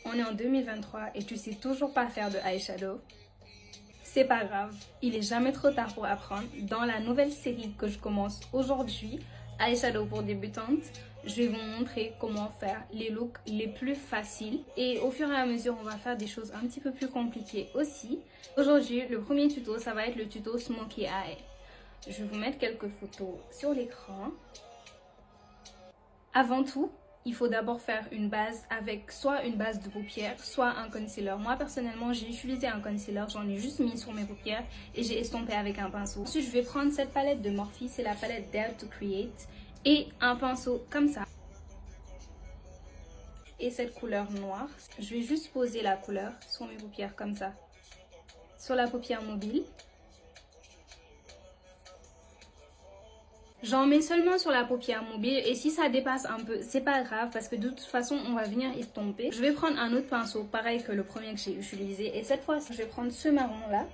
On est en 2023 et tu sais toujours pas faire de eyeshadow. C'est pas grave, il est jamais trop tard pour apprendre. Dans la nouvelle série que je commence aujourd'hui, Eyeshadow pour débutantes, je vais vous montrer comment faire les looks les plus faciles. Et au fur et à mesure, on va faire des choses un petit peu plus compliquées aussi. Aujourd'hui, le premier tuto, ça va être le tuto Smokey Eye. Je vais vous mettre quelques photos sur l'écran. Avant tout, il faut d'abord faire une base avec soit une base de paupières, soit un concealer. Moi, personnellement, j'ai utilisé un concealer, j'en ai juste mis sur mes paupières et j'ai estompé avec un pinceau. Ensuite, je vais prendre cette palette de Morphe, c'est la palette Dare to Create, et un pinceau comme ça. Et cette couleur noire, je vais juste poser la couleur sur mes paupières comme ça. Sur la paupière mobile. J'en mets seulement sur la paupière mobile et si ça dépasse un peu, c'est pas grave parce que de toute façon, on va venir estomper. Je vais prendre un autre pinceau, pareil que le premier que j'ai utilisé. Et cette fois, je vais prendre ce marron là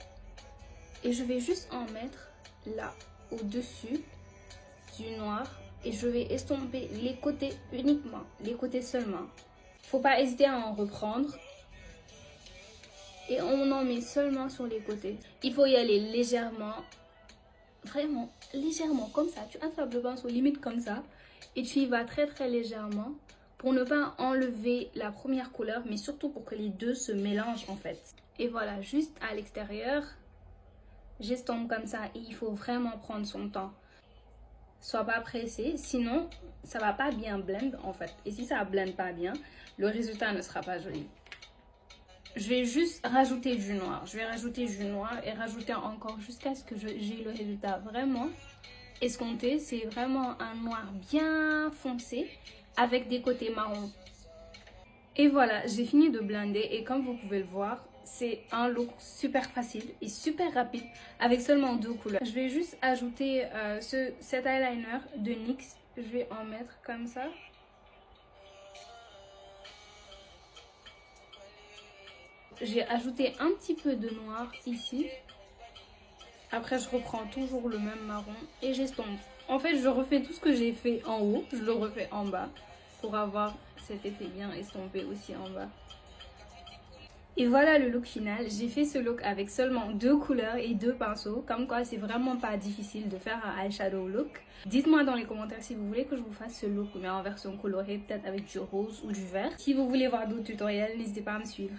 et je vais juste en mettre là, au-dessus du noir. Et je vais estomper les côtés uniquement, les côtés seulement. Faut pas hésiter à en reprendre. Et on en met seulement sur les côtés. Il faut y aller légèrement. Vraiment légèrement comme ça, tu attrapes le pinceau limite comme ça et tu y vas très très légèrement pour ne pas enlever la première couleur mais surtout pour que les deux se mélangent en fait. Et voilà, juste à l'extérieur j'estompe comme ça et il faut vraiment prendre son temps. Sois pas pressé, sinon ça va pas bien blend en fait, et si ça blende pas bien, le résultat ne sera pas joli. Je vais juste rajouter du noir. Je vais rajouter du noir et rajouter encore jusqu'à ce que j'ai le résultat vraiment escompté. C'est vraiment un noir bien foncé avec des côtés marrons. Et voilà, j'ai fini de blender et comme vous pouvez le voir, c'est un look super facile et super rapide avec seulement 2 couleurs. Je vais juste ajouter cet eyeliner de NYX. Je vais en mettre comme ça. J'ai ajouté un petit peu de noir ici. Après, je reprends toujours le même marron et j'estompe. En fait, je refais tout ce que j'ai fait en haut, je le refais en bas pour avoir cet effet bien estompé aussi en bas. Et voilà le look final. J'ai fait ce look avec seulement 2 couleurs et 2 pinceaux. Comme quoi, c'est vraiment pas difficile de faire un eyeshadow look. Dites-moi dans les commentaires si vous voulez que je vous fasse ce look, mais en version colorée, peut-être avec du rose ou du vert. Si vous voulez voir d'autres tutoriels, n'hésitez pas à me suivre.